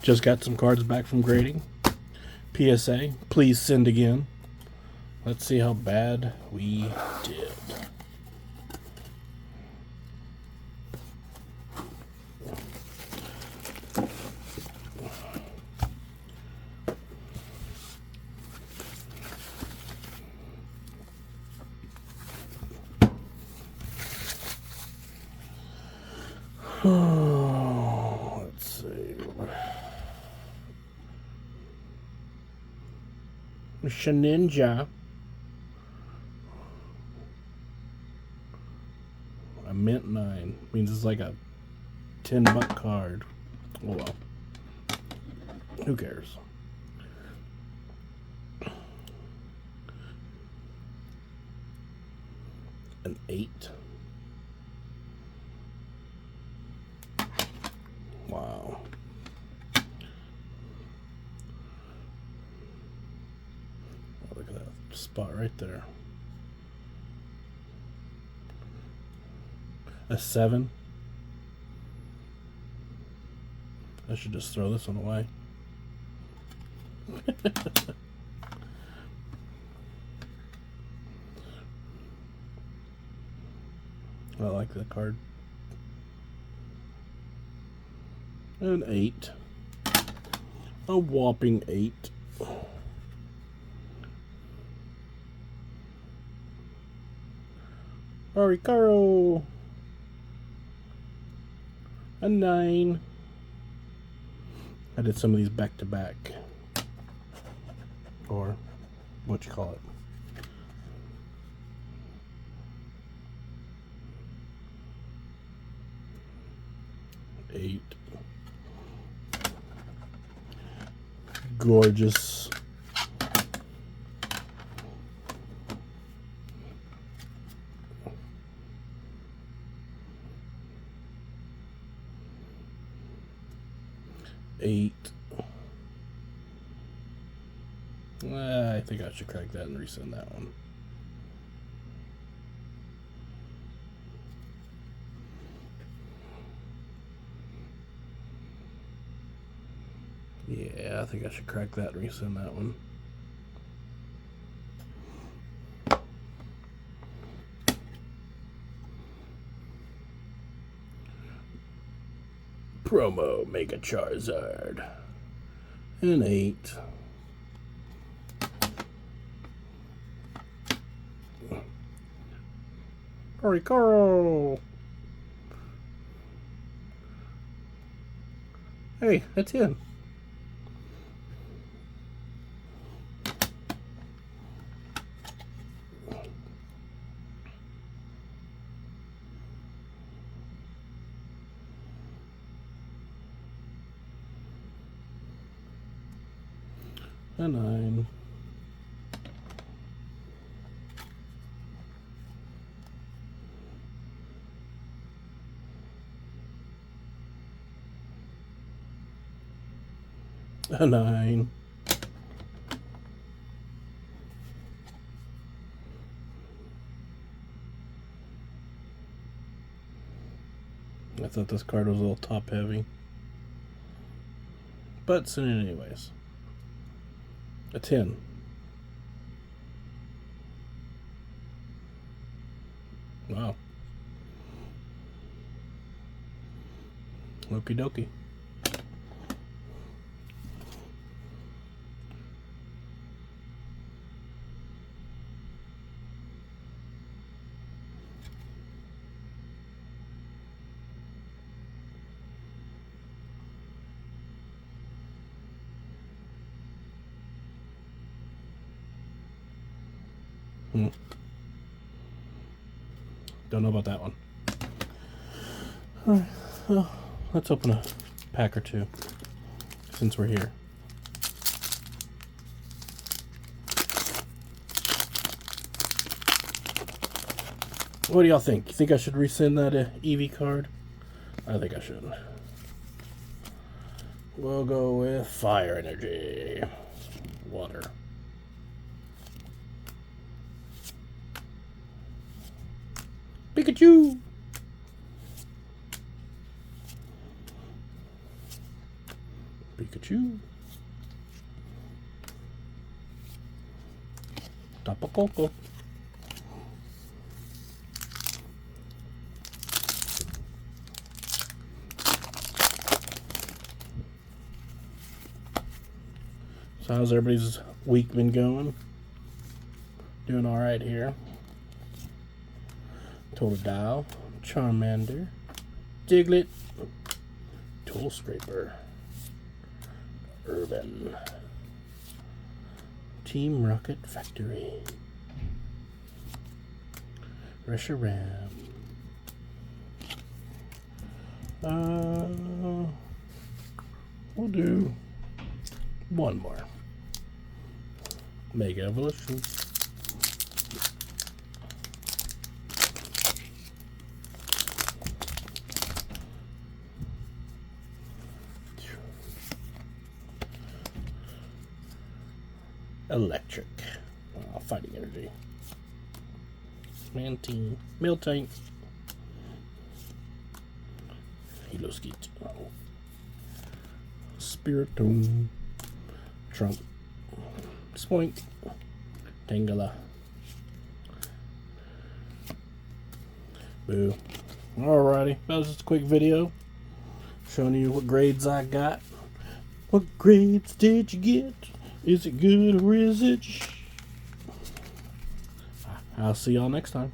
Just got some cards back from grading. PSA, please send again. Let's see how bad we did. Let's see. Ninja. A mint 9. Means it's like a $10 card. Oh well. Who cares? An 8. Wow. Oh, look at that spot right there. A 7. I should just throw this one away. I like the card. An 8. A whopping 8. Aricaro. A 9. I did some of these back to back. Or what you call it. 8. Gorgeous. Eight. I think I should crack that and resend that one. Yeah, I think I should crack that and resend that one. Promo Mega Charizard. An 8. Aricaro. Hey, that's him. A 9. A 9. I thought this card was a little top heavy. But send it anyways. A 10. Wow. Okie dokie. Don't know about that one. Alright, well, let's open a pack or two since we're here. What do y'all think? You think I should resend that Eevee card? I think I should. We'll go with Fire Energy. Water. Pikachu! Pikachu. Tapu Koko. So how's everybody's week been going? Doing alright here. Totodile, Charmander, Diglett, Tool Scraper, Urban, Team Rocket Factory, Reshiram. We'll do one more. Mega Evolution. Electric. Fighting Energy. Mantine. Miltank. Heloskeet. Spiritomb. Trump. Spoink. Tangela. Boo. Alrighty. That was just a quick video showing you what grades I got. What grades did you get? Is it good or is it? I'll see y'all next time.